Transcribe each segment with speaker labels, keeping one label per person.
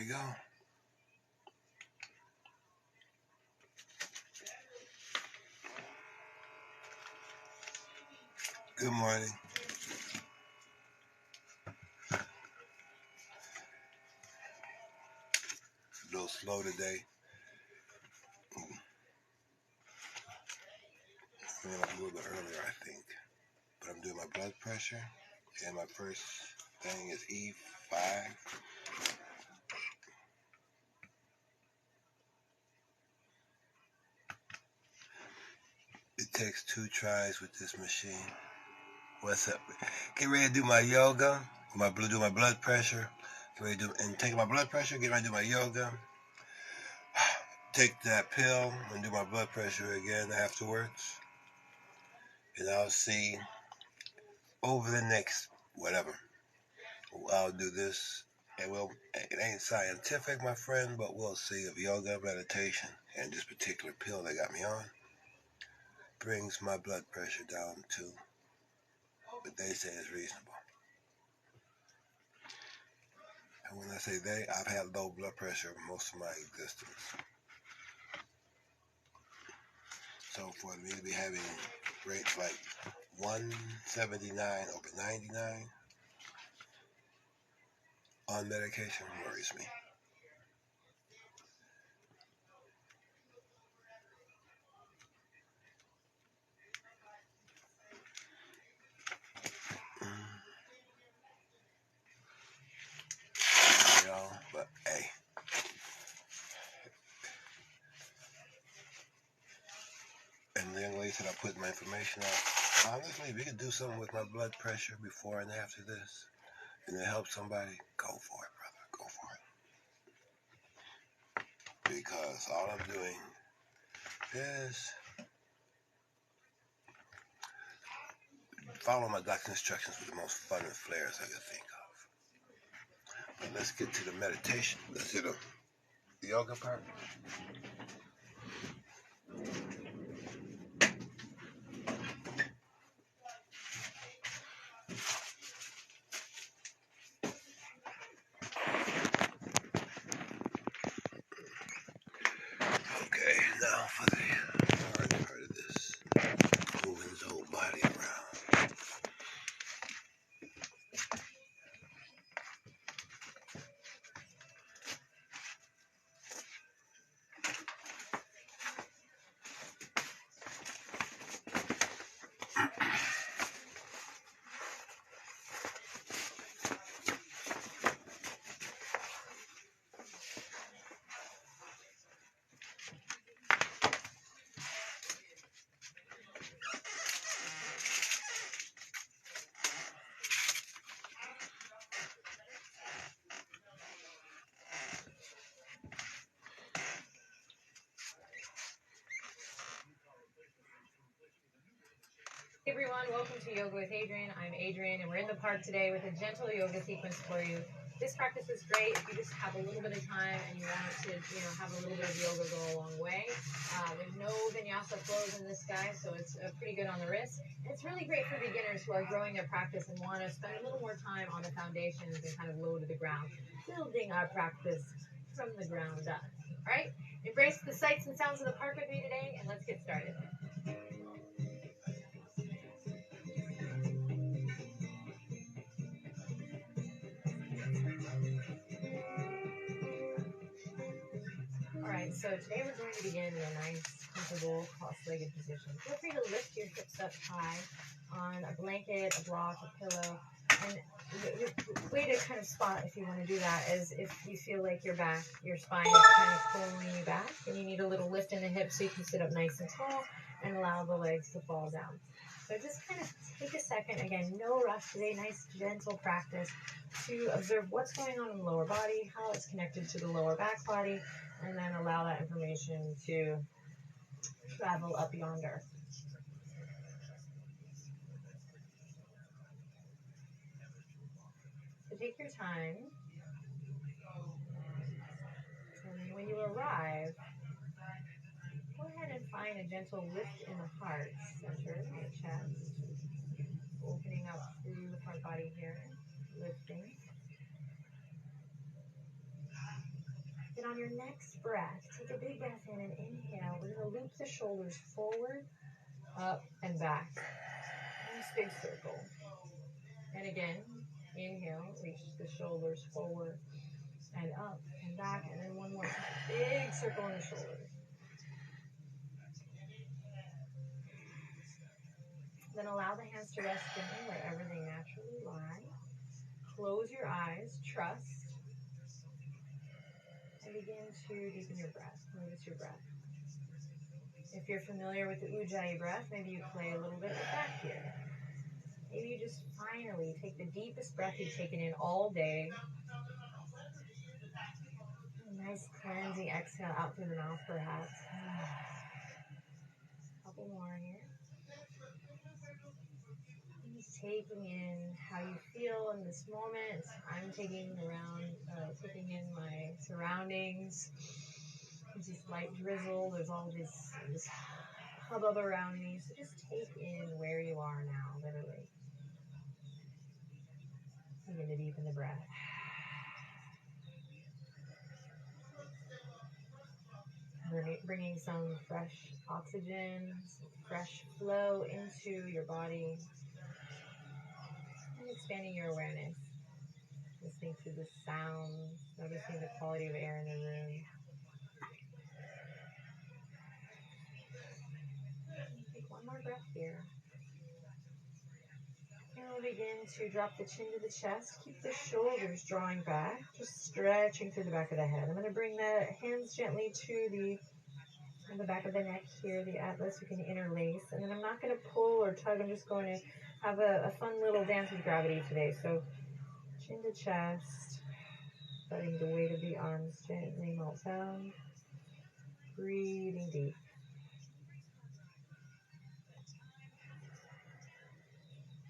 Speaker 1: we go. Good morning. A little slow today. I mean, a little bit earlier, I think. But I'm doing my blood pressure, and my first thing is E5. It takes 2 tries with this machine. What's up? Get ready to do my yoga. Do my blood pressure. Get ready to do and take my blood pressure. Get ready to do my yoga. Take that pill and do my blood pressure again afterwards. And I'll see over the next whatever. I'll do this. And it ain't scientific, my friend, but we'll see if yoga, meditation, and this particular pill they got me on brings my blood pressure down to what they say is reasonable. And when I say they, I've had low blood pressure most of my existence. So for me to be having rates like 179 over 99 on medication worries me. But hey. And the young lady said I put my information out. Honestly, if you could do something with my blood pressure before and after this, and it helps somebody, go for it, brother. Go for it. Because all I'm doing is follow my doctor's instructions with the most fun and flares I could think of. But let's get to the meditation. Let's do the yoga part. Okay, now for the hard part of this. Moving his whole body around.
Speaker 2: Hey everyone, welcome to Yoga with Adriene. I'm Adriene, and we're in the park today with a gentle yoga sequence for you. This practice is great if you just have a little bit of time and you want to, have a little bit of yoga go a long way. There's no vinyasa flows in this guy, so it's pretty good on the wrist. And it's really great for beginners who are growing their practice and want to spend a little more time on the foundations and kind of low to the ground, building our practice from the ground up. All right, embrace the sights and sounds of the park with me today, and let's get started. Alright, so today we're going to begin in a nice, comfortable, cross-legged position. Feel free to lift your hips up high on a blanket, a block, a pillow. And the way to kind of spot if you want to do that is if you feel like your spine is kind of pulling you back, and you need a little lift in the hips so you can sit up nice and tall and allow the legs to fall down. So just kind of take a second, again, no rush today, nice gentle practice to observe what's going on in the lower body, how it's connected to the lower back body, and then allow that information to travel up yonder. So take your time, and when you arrive, go ahead and find a gentle lift in the heart center, the chest, opening up through the front body here, lifting. on your next breath, take a big breath in and inhale. We're going to loop the shoulders forward, up, and back. Nice big circle. And again, inhale, reach the shoulders forward and up and back. And then one more time. Big circle in the shoulders. Then allow the hands to rest gently wherever they naturally lie. Close your eyes, trust, and begin to deepen your breath. Notice your breath. If you're familiar with the Ujjayi breath, maybe you play a little bit with that here. Maybe you just finally take the deepest breath you've taken in all day. A nice cleansing exhale out through the mouth, perhaps. A couple more here. Just taking in how you feel in this moment. I'm taking in my surroundings. There's this light drizzle. There's all this hubbub around me. So just take in where you are now, literally. Begin to deepen the breath. Bringing some fresh oxygen, some fresh flow into your body. And expanding your awareness. Listening to the sounds, noticing the quality of air in the room. Take one more breath here. And we'll begin to drop the chin to the chest. Keep the shoulders drawing back, just stretching through the back of the head. I'm going to bring the hands gently to the back of the neck here, the atlas. You can interlace. And then I'm not going to pull or tug. I'm just going to have a fun little dance with gravity today. So chin to chest, letting the weight of the arms gently melt down. Breathing deep.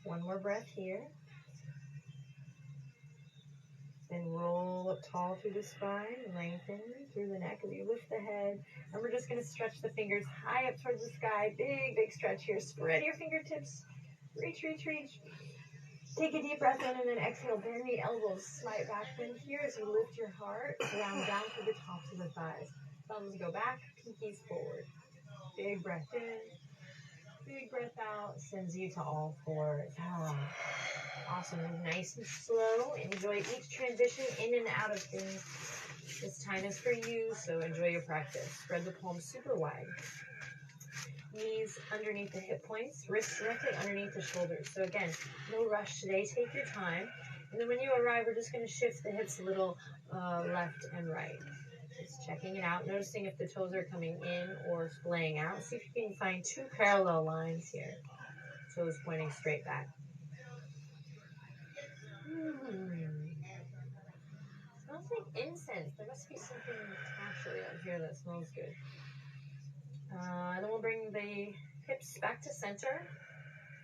Speaker 2: One more breath here. Then roll up tall through the spine, lengthen through the neck as you lift the head. And we're just going to stretch the fingers high up towards the sky. Big, big stretch here. Spread your fingertips. Reach, reach, reach. Take a deep breath in and then exhale. Bend the elbows, slight back bend here as you lift your heart. Round down through the tops of the thighs. Thumbs go back, pinkies forward. Big breath in. Big breath out. Sends you to all fours. Awesome. Nice and slow. Enjoy each transition in and out of things. This time is for you, so enjoy your practice. Spread the palms super wide. Knees underneath the hip points, wrists directly underneath the shoulders. So again, no rush today. Take your time. And then when you arrive, we're just going to shift the hips a little left and right. Just checking it out, noticing if the toes are coming in or splaying out. See if you can find two parallel lines here. Toes pointing straight back. Smells like incense. There must be something naturally out here that smells good. And then we'll bring the hips back to center.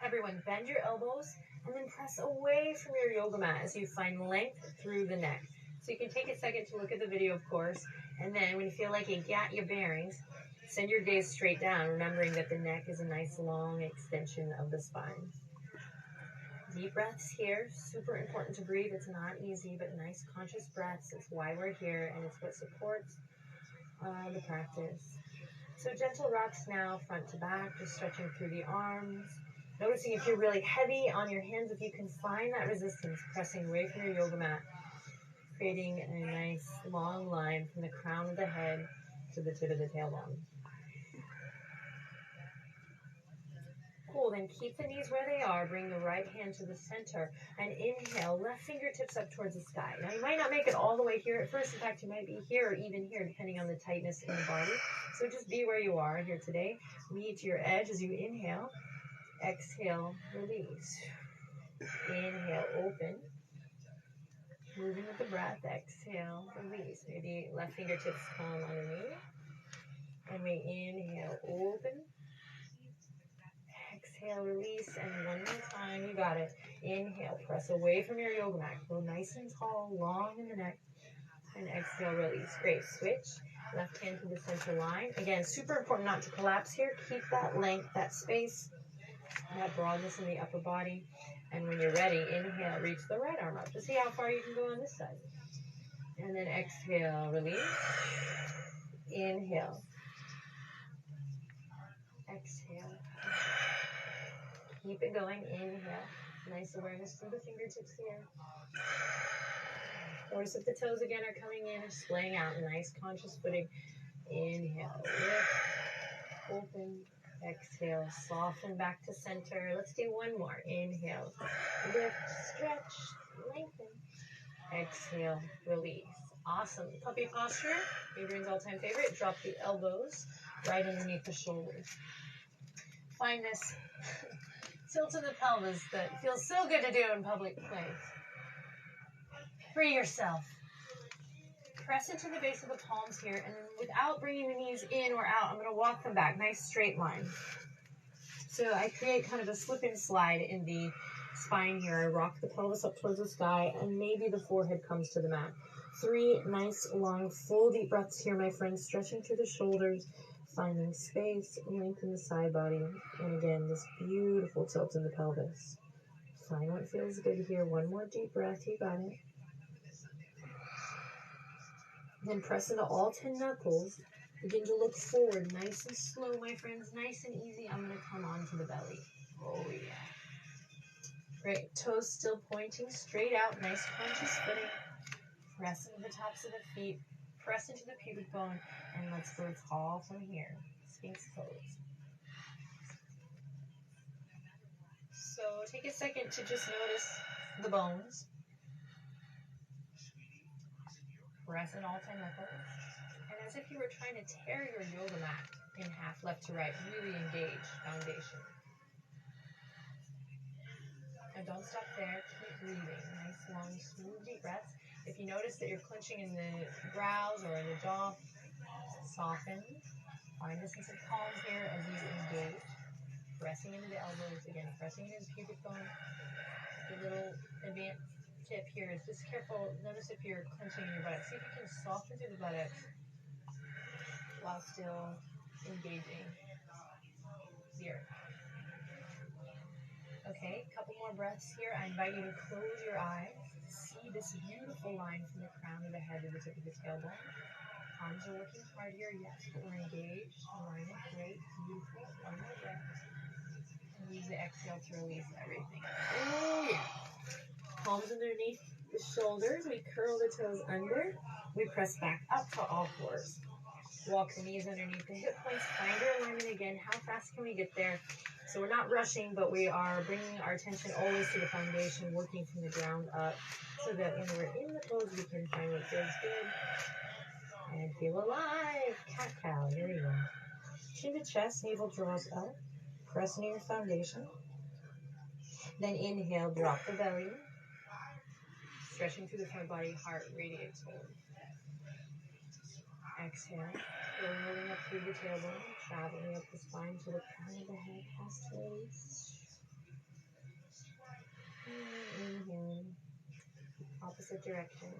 Speaker 2: Everyone, bend your elbows and then press away from your yoga mat as you find length through the neck. So you can take a second to look at the video, of course, and then when you feel like you got your bearings, send your gaze straight down, remembering that the neck is a nice long extension of the spine. Deep breaths here, super important to breathe. It's not easy, but nice conscious breaths. It's why we're here, and it's what supports the practice. So gentle rocks now, front to back, just stretching through the arms. Noticing if you're really heavy on your hands, if you can find that resistance, pressing away from your yoga mat, creating a nice long line from the crown of the head to the tip of the tailbone. Cool, then keep the knees where they are. Bring the right hand to the center and inhale, left fingertips up towards the sky. Now you might not make it all the way here at first. In fact, you might be here or even here depending on the tightness in the body. So just be where you are here today. Meet your edge as you inhale. Exhale, release. Inhale, open. Moving with the breath. Exhale, release. Maybe left fingertips come underneath. And we inhale, open. Exhale, release, and one more time, you got it. Inhale, press away from your yoga mat. Go nice and tall, long in the neck. And exhale, release. Great, switch. Left hand to the center line. Again, super important not to collapse here. Keep that length, that space, that broadness in the upper body. And when you're ready, inhale, reach the right arm up. Just see how far you can go on this side. And then exhale, release. Inhale. Exhale. Keep it going. Inhale. Nice awareness through the fingertips here. Notice if the toes again are coming in or splaying out. Nice conscious footing. Inhale. Lift. Open. Exhale. Soften back to center. Let's do one more. Inhale. Lift. Stretch. Lengthen. Exhale. Release. Awesome. Puppy posture. Adrian's all-time favorite. Drop the elbows right underneath the shoulders. Find this tilt in the pelvis that feels so good to do in public place. Free yourself. Press into the base of the palms here, and then without bringing the knees in or out, I'm going to walk them back. Nice straight line. So I create kind of a slip and slide in the spine here. I rock the pelvis up towards the sky, and maybe the forehead comes to the mat. 3 nice, long, full deep breaths here, my friends, stretching through the shoulders, finding space, lengthen the side body, and again, this beautiful tilt in the pelvis. Find what feels good here. One more deep breath, you got it. Then press into all 10 knuckles. Begin to look forward, nice and slow, my friends, nice and easy. I'm going to come onto the belly. Oh, yeah. Great. Toes still pointing straight out, nice conscious footing. Press into the tops of the feet, press into the pubic bone, and let's go tall from here. Sphinx pose. So take a second to just notice the bones. Press in all 10 knuckles. And as if you were trying to tear your yoga mat in half, left to right, really engage foundation. And don't stop there. Keep breathing. Nice, long, smooth, deep breaths. If you notice that you're clenching in the brows or in the jaw, soften. Find a sense of calm here as you engage. Pressing into the elbows again, pressing into the pubic bone. The little advanced tip here is just careful. Notice if you're clenching in your buttocks. See if you can soften through the buttocks while still engaging the earth. Okay, a couple more breaths here. I invite you to close your eyes. See this beautiful line from the crown of the head to the tip of the tailbone. Arms are working hard here, yes, but we're engaged. Align it, great, beautiful. One more breath. And use the exhale to release everything. Oh, yeah. Palms underneath the shoulders. We curl the toes under. We press back up to all fours. Walk the knees underneath the hip points. Find our alignment again. How fast can we get there? So we're not rushing, but we are bringing our attention always to the foundation, working from the ground up, so that when we're in the pose, we can find what feels good and feel alive. Cat-cow. Here we go. Chin to chest, navel draws up. Press into your foundation. Then inhale, drop the belly. Stretching through the front body, heart radiates forward. Exhale, rolling up through the tailbone, traveling up the spine to the crown of the head, past the release. Inhale, opposite direction.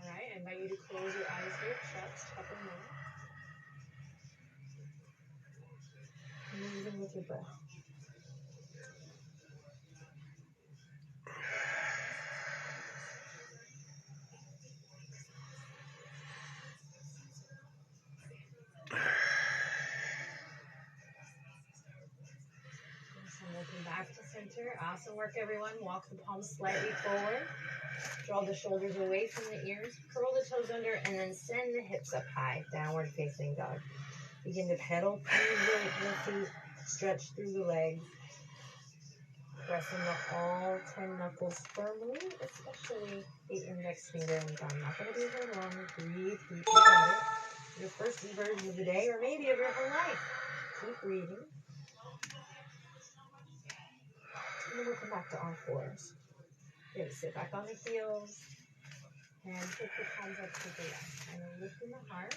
Speaker 2: All right, I invite you to close your eyes here, just a couple more. Moving with your breath. Looking back to center. Awesome work, everyone. Walk the palms slightly forward. Draw the shoulders away from the ears. Curl the toes under and then send the hips up high. Downward facing dog. Begin to pedal through the feet. Stretch through the legs. Press into all 10 knuckles firmly, especially the index finger and thumb. Not going to be very long. Breathe deep. You got it. Your first version of the day or maybe of your whole life. Keep breathing. And then we'll come back to all fours. Good. Sit back on the heels. And pick the palms up to the left. And then lift in the heart.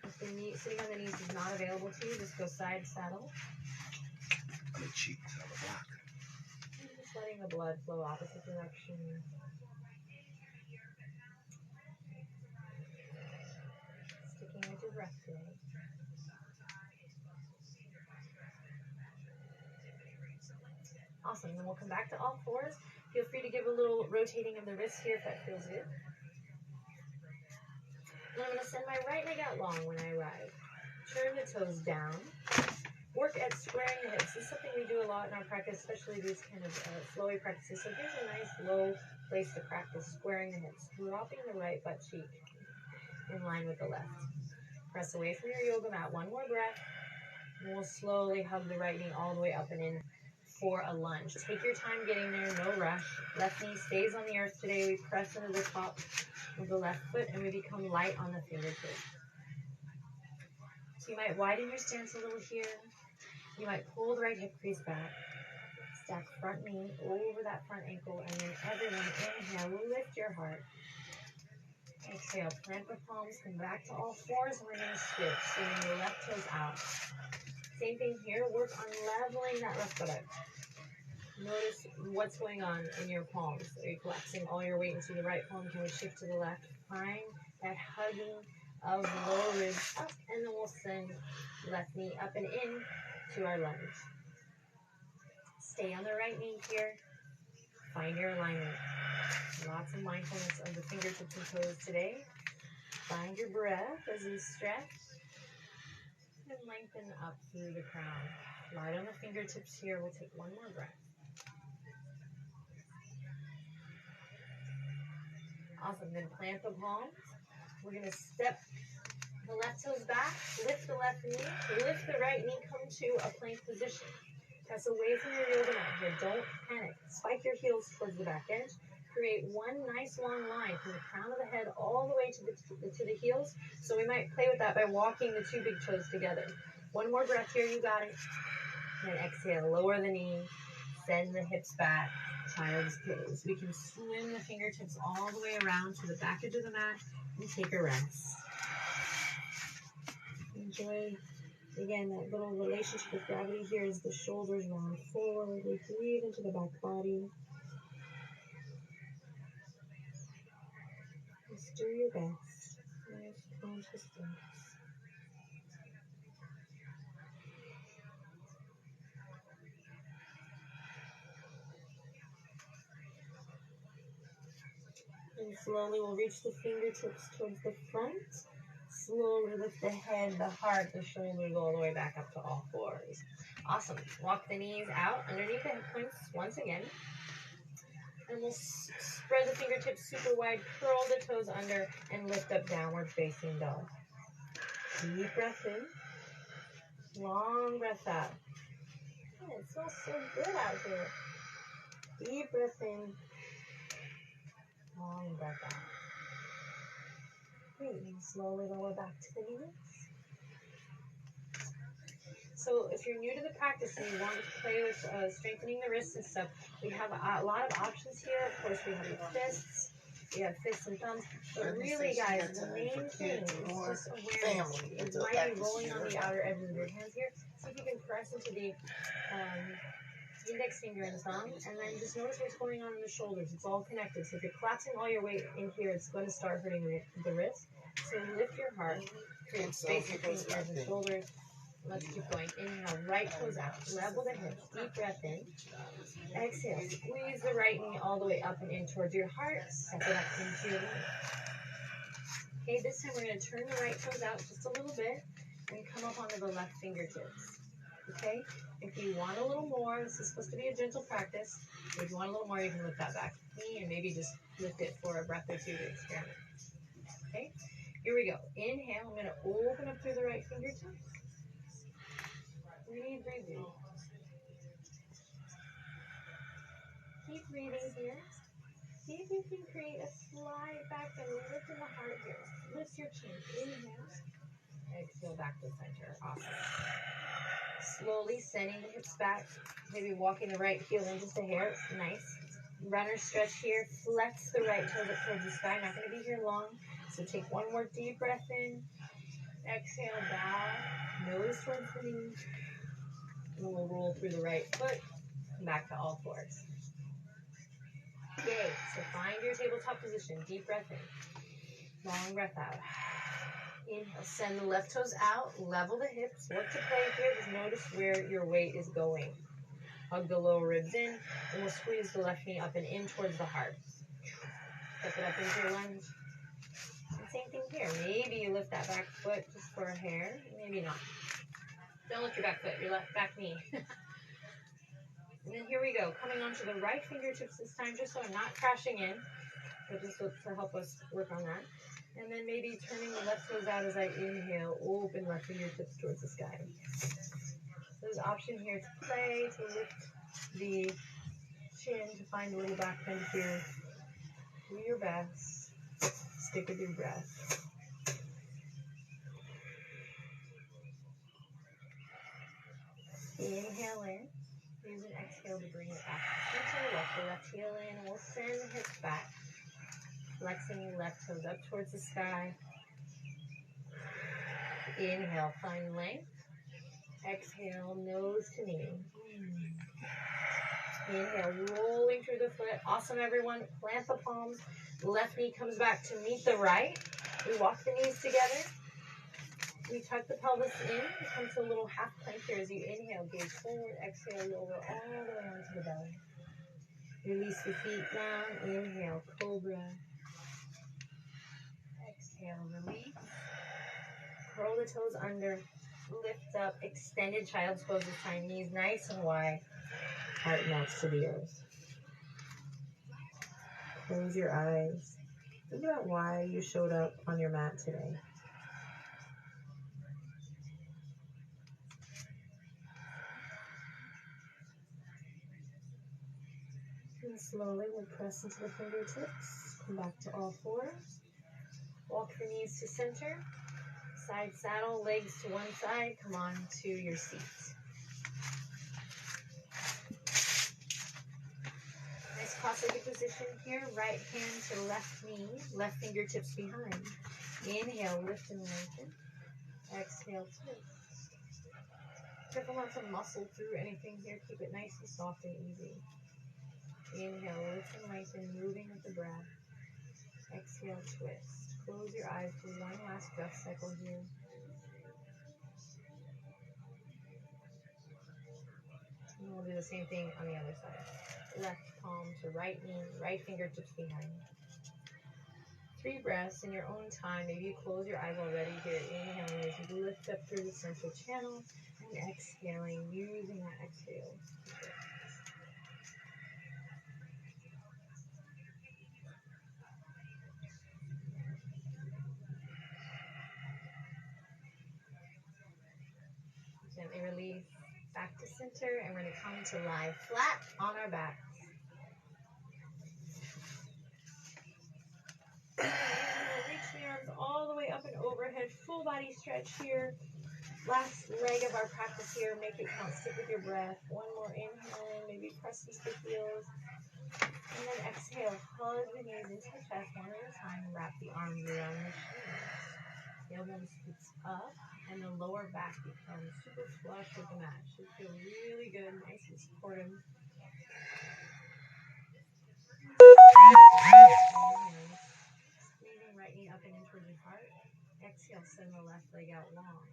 Speaker 2: If the knee, sitting on the knees is not available to you, just go side saddle.
Speaker 1: Good cheeks on the block.
Speaker 2: And just letting the blood flow opposite direction. Sticking with your breath today. Awesome. Then we'll come back to all fours. Feel free to give a little rotating of the wrists here if that feels good. And I'm going to send my right leg out long when I arrive. Turn the toes down. Work at squaring the hips. This is something we do a lot in our practice, especially these kind of flowy practices. So here's a nice low place to practice squaring the hips. Dropping the right butt cheek in line with the left. Press away from your yoga mat. One more breath. And we'll slowly hug the right knee all the way up and in for a lunge. Take your time getting there, no rush. Left knee stays on the earth today. We press into the top of the left foot and we become light on the fingertips. So you might widen your stance a little here. You might pull the right hip crease back. Stack front knee over that front ankle, and then everyone inhale, lift your heart. Exhale, plant the palms, come back to all fours, and we're going to switch. Sending your left toes out. Same thing here, work on leveling that left foot up. Notice what's going on in your palms. Are you collapsing all your weight into the right palm? Can we shift to the left? Find that hugging of the lower ribs up, and then we'll send left knee up and in to our lunge. Stay on the right knee here. Find your alignment. Lots of mindfulness of the fingertips and toes today. Find your breath as you stretch. And lengthen up through the crown. Light on the fingertips here. We'll take one more breath. Awesome. Then plant the palms. We're going to step the left toes back. Lift the left knee. Lift the right knee. Come to a plank position. Press away from your yoga mat here. Don't panic. Spike your heels towards the back edge. Create one nice long line from the crown of the head all the way to the heels. So we might play with that by walking the two big toes together. One more breath here. You got it. And exhale. Lower the knee. Send the hips back. Child's pose. We can swim the fingertips all the way around to the back edge of the mat and take a rest. Enjoy. Again, that little relationship with gravity here as the shoulders round forward. We breathe into the back body. Just do your best. Nice conscious breaths. And slowly we'll reach the fingertips towards the front. Slowly lift the head, the heart, the shoulders all the way back up to all fours. Awesome. Walk the knees out underneath the hip points once again. And we'll spread the fingertips super wide, curl the toes under, and lift up downward facing dog. Deep breath in. Long breath out. Yeah, it smells so good out here. Deep breath in. Long breath out. Great. And slowly lower back to the knees. So if you're new to the practice and you want to play with strengthening the wrists and stuff, we have a lot of options here. Of course, we have the fists. We have fists and thumbs. But really, guys, the main thing is just awareness. It might be rolling on the outer edges of your hands here. See if you can press into the index finger and thumb, and then just notice what's going on in the shoulders. It's all connected. So if you're collapsing all your weight in here, it's going to start hurting the wrist. So lift your heart, create space between ears and shoulders. Let's keep going. Inhale, right toes out. Level the hips. Deep breath in. Exhale, squeeze the right knee all the way up and in towards your heart. Step it up into your knee. Okay, this time we're going to turn the right toes out just a little bit and come up onto the left fingertips. Okay? If you want a little more, this is supposed to be a gentle practice. If you want a little more, you can lift that back knee and maybe just lift it for a breath or two to experiment. Okay? Here we go. Inhale. I'm going to open up through the right fingertips. Breathe, breathe, breathe. Keep breathing here. See if you can create a slide back and lift in the heart here. Lift your chin. Inhale. Exhale back to center. Awesome. Slowly sending the hips back. Maybe walking the right heel in just a hair. Nice. Runner stretch here. Flex the right toes up towards the sky. Not going to be here long. So take one more deep breath in. Exhale, bow. Nose towards the knee. And we'll roll through the right foot. Back to all fours. Okay, so find your tabletop position. Deep breath in. Long breath out. Inhale, send the left toes out. Level the hips. Work to play here. Just notice where your weight is going. Hug the lower ribs in, and we'll squeeze the left knee up and in towards the heart. Step it up into your lunge. And same thing here. Maybe you lift that back foot just for a hair. Maybe not. Don't lift your back foot, your left back knee. And then here we go. Coming onto the right fingertips this time, just so I'm not crashing in. But just to help us work on that. And then maybe turning the left toes out as I inhale, open left fingertips towards the sky. So there's an option here to play, to lift the chin, to find a little back bend here. Do your best. Stick with your breath. Inhale in. Use an exhale to bring it back to the left. The left heel in. We'll send the hips back. Flexing left toes up towards the sky. Inhale, find length. Exhale, nose to knee. Inhale, rolling through the foot. Awesome, everyone. Plant the palms. Left knee comes back to meet the right. We walk the knees together. We tuck the pelvis in. We come to a little half plank here as you inhale. Gaze forward. Exhale, lower all the way onto the belly. Release the feet down. Inhale, cobra. Exhale, release. Curl the toes under. Lift up. Extended child's pose this time. Knees nice and wide. Heart melts to the earth. Close your eyes. Think about why you showed up on your mat today. And slowly we'll press into the fingertips. Come back to all fours. Walk the knees to center. Side saddle, legs to one side. Come on to your seat. Nice cross-legged position here. Right hand to left knee. Left fingertips behind. Inhale, lift and lengthen. Exhale, twist. Careful not to muscle through anything here. Keep it nice and soft and easy. Inhale, lift and lengthen, moving with the breath. Exhale, twist. Close your eyes for one last breath cycle here. And we'll do the same thing on the other side. Left palm to right knee, right fingertips behind. 3 breaths in your own time. Maybe you close your eyes already here. Inhaling as you lift up through the central channel, and exhaling, using that exhale. Gently release back to center, and we're going to come to lie flat on our backs. Reach the arms all the way up and overhead, full body stretch here. Last leg of our practice here, make it count, stick with your breath. One more inhale in, maybe press into the heels. And then exhale, hug the knees into the chest one at a time, wrap the arms around the shins. Tailbone scoots up, and the lower back becomes super flush with the mat. Should feel really good, nice and supportive. Squeezing right knee up and in towards your heart. Exhale, send the left leg out long.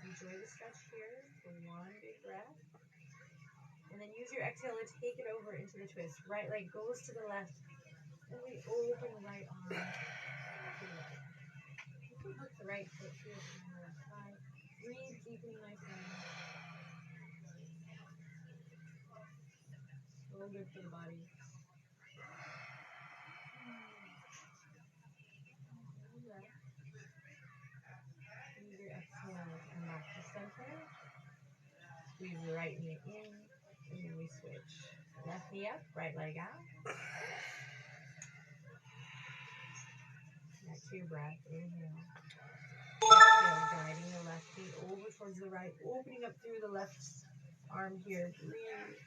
Speaker 2: Enjoy the stretch here for one big breath. And then use your exhale to take it over into the twist. Right leg goes to the left. And we open the right arm to the right. You can hook the right foot here on the left side. Breathe deeply, my friend. So good for the body. Use your exhale to come back to center. Squeeze the right knee in, and then we switch. Left knee up, right leg out. Back to your breath. Inhale. Exhale, guiding the left knee over towards the right, opening up through the left arm here. Breathe.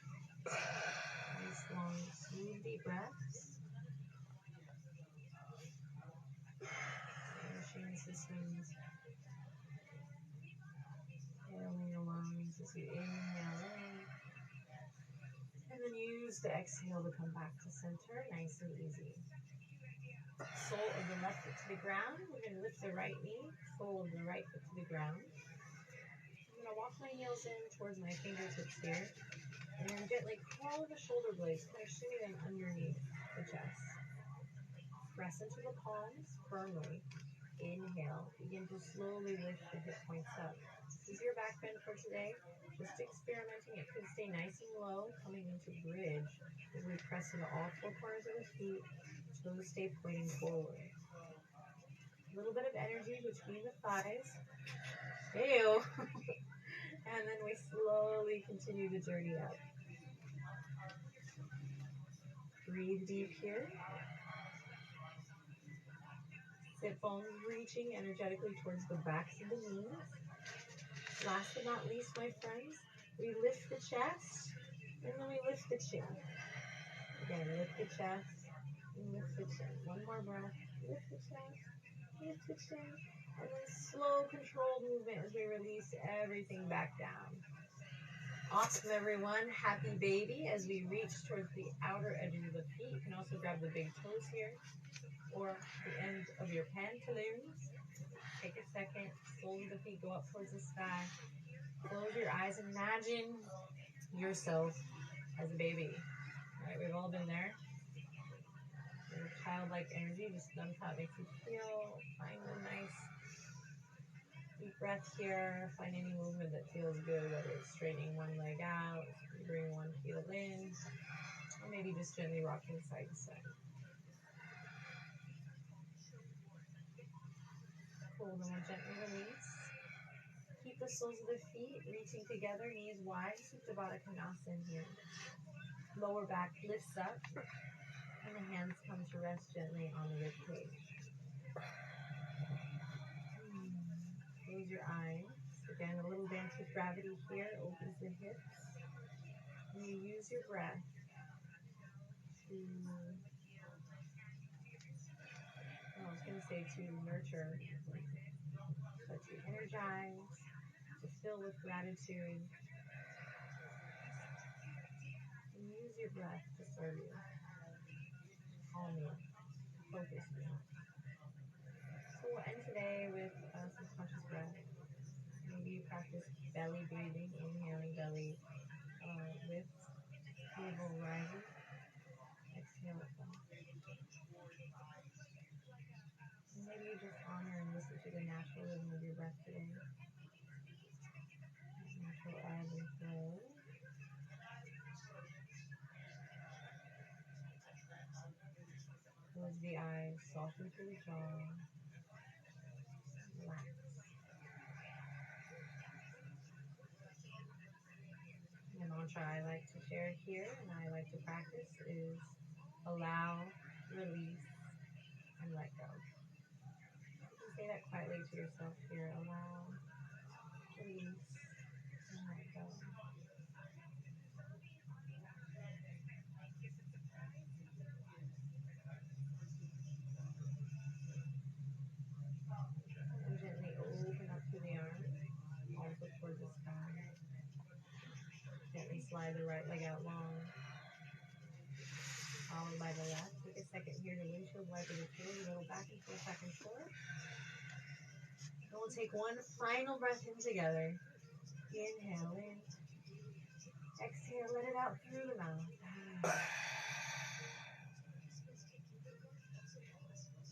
Speaker 2: Nice, long, smooth, deep breaths. Nourishing systems. Filling the lungs as you inhale in. And then use the exhale to come back to center, nice and easy. Sole of the left foot to the ground. We're going to lift the right knee, sole of the right foot to the ground. I'm going to walk my heels in towards my fingertips here. And then gently curl the shoulder blades, kind of shimmy them underneath the chest. Press into the palms firmly. Inhale. Begin to slowly lift the hip points up. This is your back bend for today. Just experimenting. It could stay nice and low, coming into bridge as we press into all four corners of the feet. Toes stay pointing forward. A little bit of energy between the thighs. Ew. And then we slowly continue the journey up. Breathe deep here. Sit bones reaching energetically towards the backs of the knees. Last but not least, my friends, we lift the chest and then we lift the chin. Again, lift the chest and lift the chin. One more breath. Lift the chest, lift the chin, and then slow, controlled movement as we release everything back down. Awesome, everyone. Happy baby as we reach towards the outer edges of the feet. You can also grab the big toes here or the end of your pantaloons. Take a second, soles of the feet go up towards the sky. Close your eyes, imagine yourself as a baby. All right, we've all been there. Your childlike energy, just notice how it makes you feel. Find a nice deep breath here. Find any movement that feels good, whether it's straightening one leg out, bring one heel in, or maybe just gently rocking side to side. Cool, then we'll gently release. Keep the soles of the feet reaching together, knees wide, Supta Baddha Konasana here. Lower back lifts up, and the hands come to rest gently on the rib cage. Close your eyes. Again, a little dance with gravity here, opens the hips. And you use your breath to, to nurture, but to energize, to fill with gratitude. And use your breath to serve you, to calm you, to focus you. So we'll end today with some conscious breath. Maybe you practice belly breathing, inhaling belly lift, navel rising, exhale it down. And maybe you just honor and listen to the natural rhythm of your breath today. Natural ebb and flow. Close the eyes, soften through the jaw. Relax. The mantra I like to share here and I like to practice is allow, release, and let go. You can say that quietly to yourself here. Allow, release, and let go. And gently open up through the arms, palms up towards the sky. Gently slide the right leg out long, followed by the left. Take a second here to windshield wiper the toes, a little back and forth, back and forth. And we'll take one final breath in together. Inhale in. Exhale, let it out through the mouth.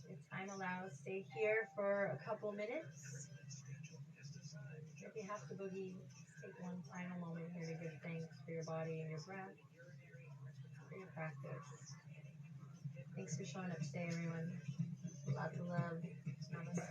Speaker 2: If time allows, stay here for a couple minutes. If you have to boogie, just take one final moment here to give thanks for your body and your breath, for your practice. Thanks for showing up today, everyone. Lots of love. Namaste.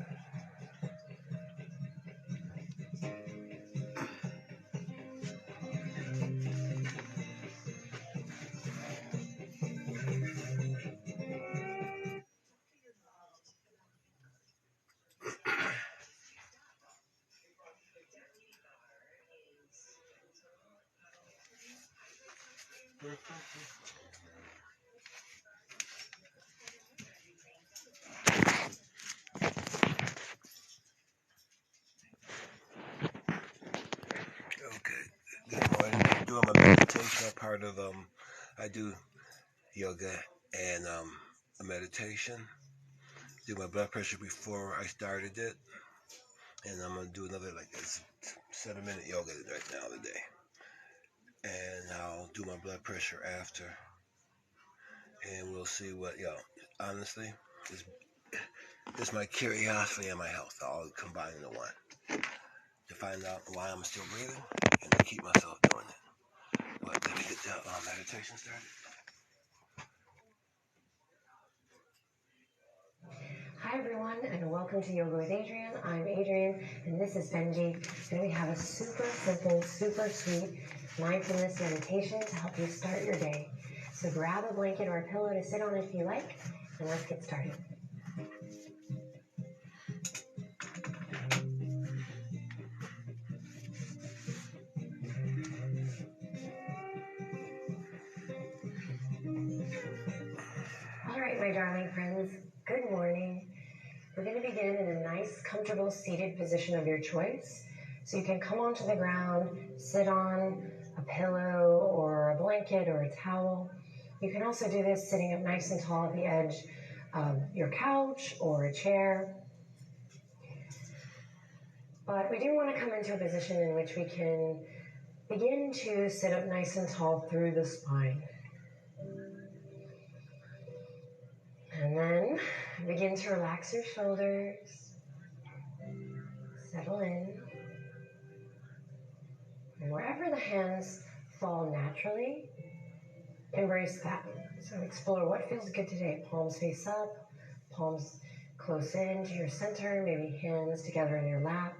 Speaker 1: Okay. Good morning. I'm doing my meditation. I do yoga and a meditation. Do my blood pressure before I started it. And I'm going to do another 7-minute yoga right now today. and I'll do my blood pressure after, and we'll see what, honestly, it's my curiosity and my health all combined into one, to find out why I'm still breathing and to keep myself doing it. But let me get the meditation started.
Speaker 2: Hi everyone, and welcome to Yoga with Adriene. I'm Adriene, and this is Benji, and we have a super simple, super sweet mindfulness meditation to help you start your day. So grab a blanket or a pillow to sit on if you like, and let's get started. All right, my darling friends, good morning. We're going to begin in a nice, comfortable seated position of your choice. So you can come onto the ground, sit on a pillow or a blanket or a towel. You can also do this sitting up nice and tall at the edge of your couch or a chair. But we do want to come into a position in which we can begin to sit up nice and tall through the spine. And then begin to relax your shoulders. Settle in. And wherever the hands fall naturally, embrace that. So explore what feels good today. Palms face up, palms close in to your center, maybe hands together in your lap.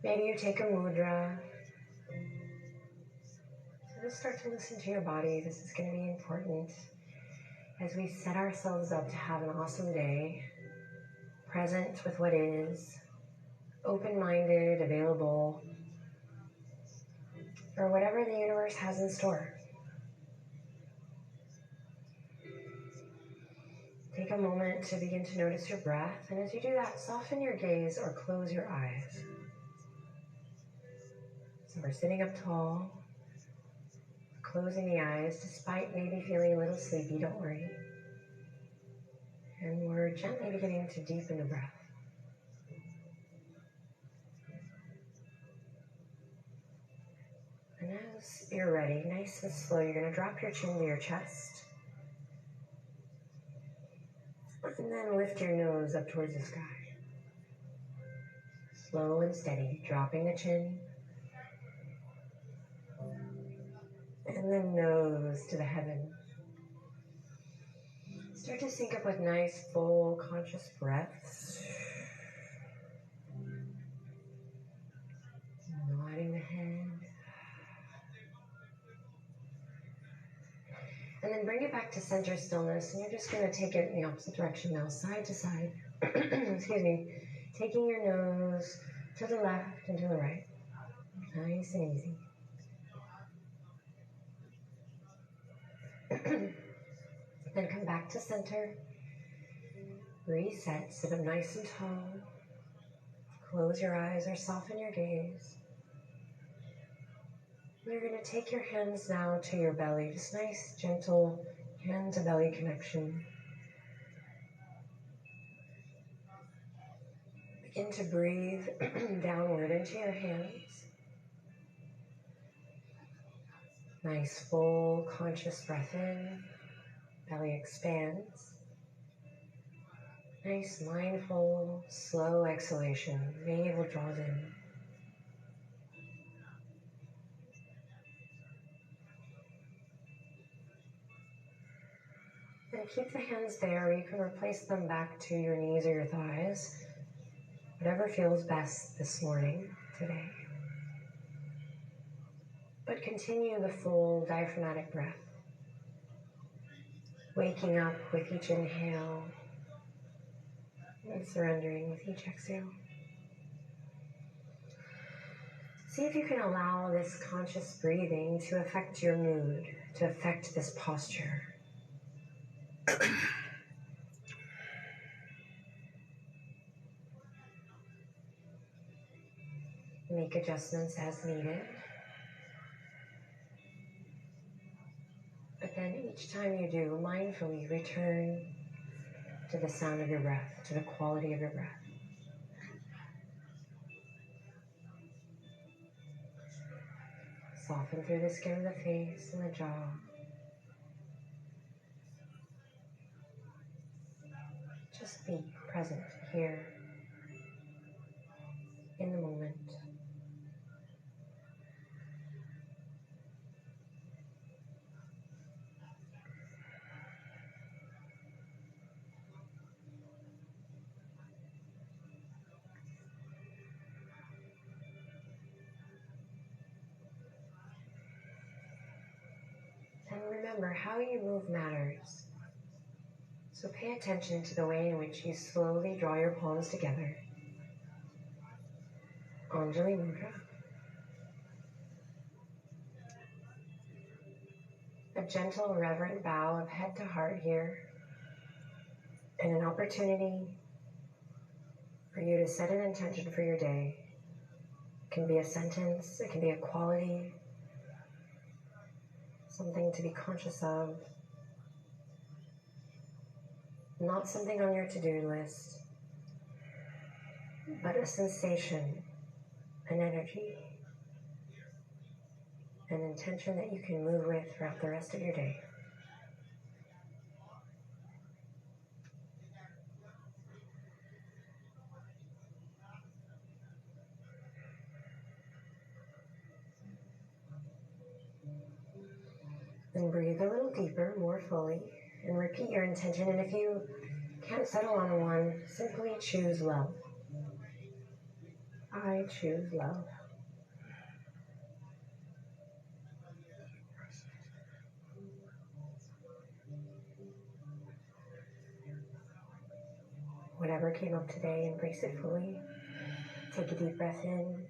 Speaker 2: Maybe you take a mudra. So just start to listen to your body. This is going to be important as we set ourselves up to have an awesome day, present with what is, open-minded, available for whatever the universe has in store. Take a moment to begin to notice your breath, and as you do that, soften your gaze or close your eyes. So we're sitting up tall, closing the eyes despite maybe feeling a little sleepy, don't worry. And we're gently beginning to deepen the breath. And as you're ready, nice and slow, you're going to drop your chin to your chest. And then lift your nose up towards the sky. Slow and steady, dropping the chin. And then nose to the heavens. Start to sync up with nice, full, conscious breaths. Nodding the head. And then bring it back to center stillness. And you're just going to take it in the opposite direction now, side to side. Excuse me. Taking your nose to the left and to the right. Nice and easy. Then come back to center. Reset. Sit up nice and tall. Close your eyes or soften your gaze. You're going to take your hands now to your belly. Just nice, gentle hand to belly connection. Begin to breathe downward into your hands. Nice, full, conscious breath in. Belly expands. Nice, mindful, slow exhalation. Navel draws in. And keep the hands there, or you can replace them back to your knees or your thighs. Whatever feels best this morning, today. But continue the full diaphragmatic breath. Waking up with each inhale and surrendering with each exhale. See if you can allow this conscious breathing to affect your mood, to affect this posture. Make adjustments as needed. But then each time you do, mindfully return to the sound of your breath, to the quality of your breath. Soften through the skin of the face and the jaw. Just be present here in the moment. And remember, how you move matters. So pay attention to the way in which you slowly draw your palms together. Anjali Mudra. A gentle, reverent bow of head to heart here. And an opportunity for you to set an intention for your day. It can be a sentence, it can be a quality, something to be conscious of. Not something on your to-do list, but a sensation, an energy, an intention that you can move with throughout the rest of your day. Then breathe a little deeper, more fully, and repeat your intention. And if you can't settle on one, simply choose love. I choose love. Whatever came up today, embrace it fully. Take a deep breath in,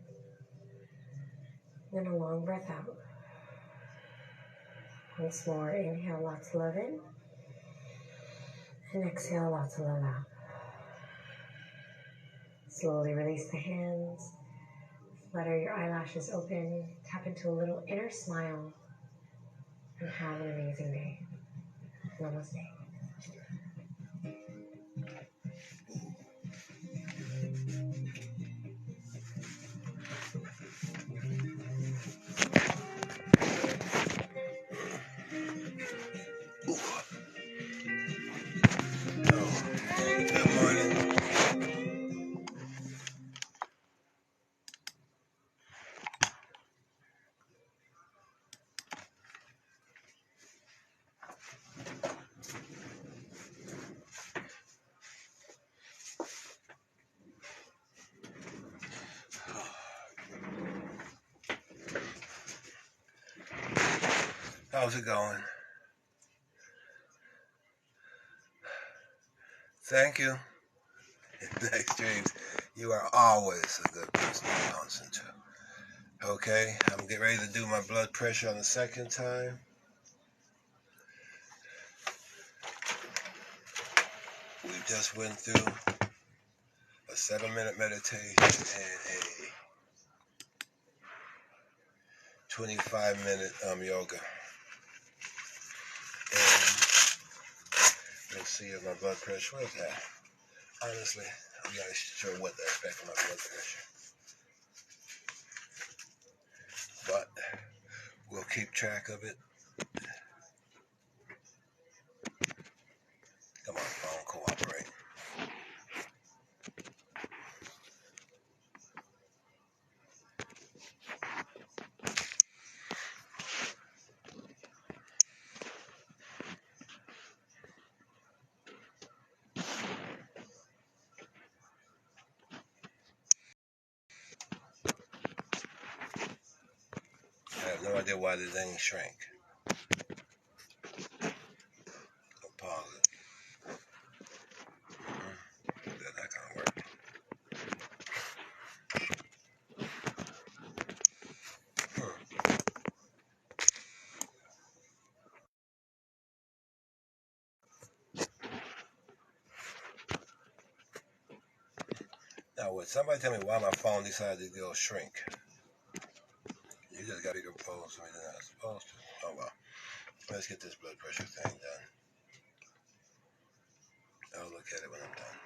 Speaker 2: then a long breath out. Once more, inhale lots of love in, and exhale lots of love out. Slowly release the hands, flutter your eyelashes open, tap into a little inner smile, and have an amazing day. Namaste.
Speaker 1: Good morning. How's it going? Thank you. Thanks, James. You are always a good person to listen to. Okay, I'm getting ready to do my blood pressure on the second time. We just went through a 7-minute meditation and a 25-minute yoga. And let's see if my blood pressure, where's that? Honestly, I'm not sure what to expect from my blood pressure. But we'll keep track of it. Come on, phone, cooperate. I have no idea why this thing shrank. I'll pause it. That can't work. Now, would somebody tell me why my phone decided to go shrink? You just got to compose something that's not supposed to. Oh, well. Let's get this blood pressure thing done. I'll look at it when I'm done.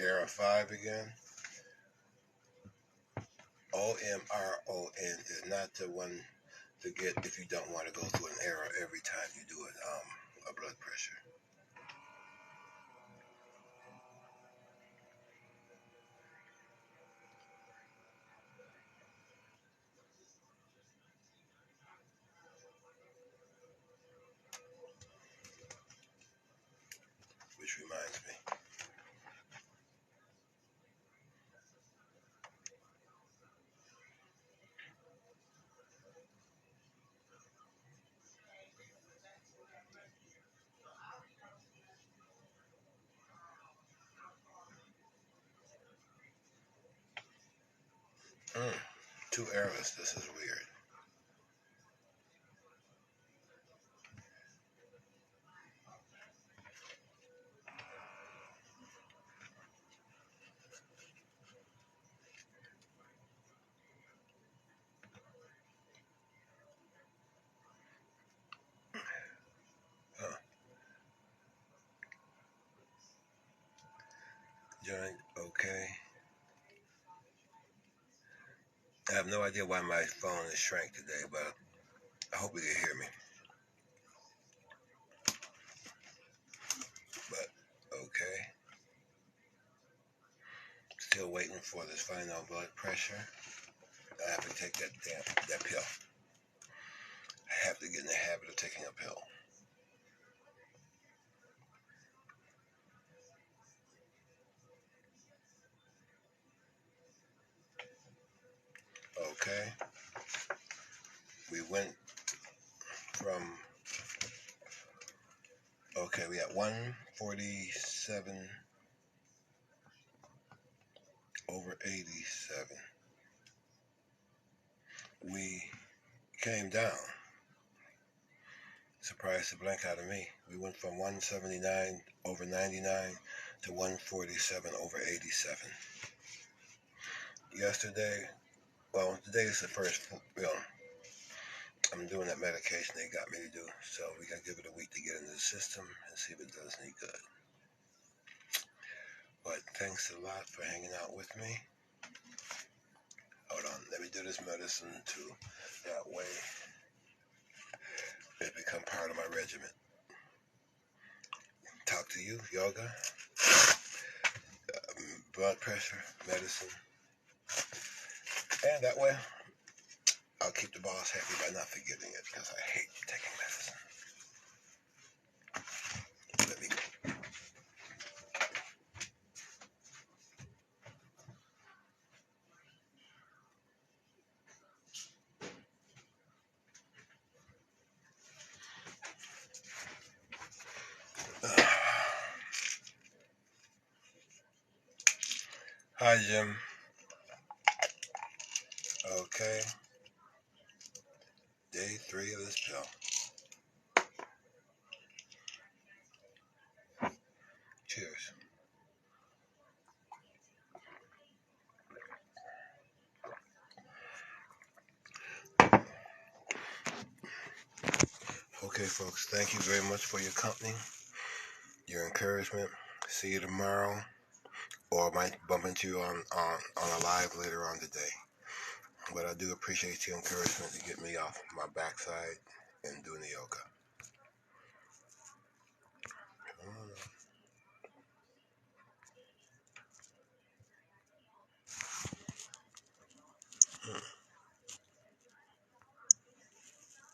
Speaker 1: Era 5 again. OMRON is not the one to get if you don't want to go through an Era every time you do a blood pressure. Which reminds me. Two Eras, this is weird. Joint, okay. I have no idea why my phone is shrank today, but I hope you can hear me. But, okay. Still waiting for this final blood pressure. I have to take that pill. I have to get in the habit of taking a pill. Okay. We went from, okay, we got 147 over 87. We came down. Surprised the blank out of me. We went from 179 over 99 to 147 over 87. Yesterday, well, today is the first, I'm doing that medication they got me to do, so we gotta give it a week to get into the system and see if it does any good. But thanks a lot for hanging out with me. Hold on, let me do this medicine too. That way it become part of my regimen. Talk to you, yoga, blood pressure, medicine, and that way I'll keep the boss happy by not forgetting it, because I hate taking medicine. Let me go. Hi, Jim. Okay. Day 3 of this pill. Cheers. Okay, folks, thank you very much for your company, your encouragement. See you tomorrow, or I might bump into you on a live later on today. But I do appreciate your encouragement to get me off my backside and doing the yoga.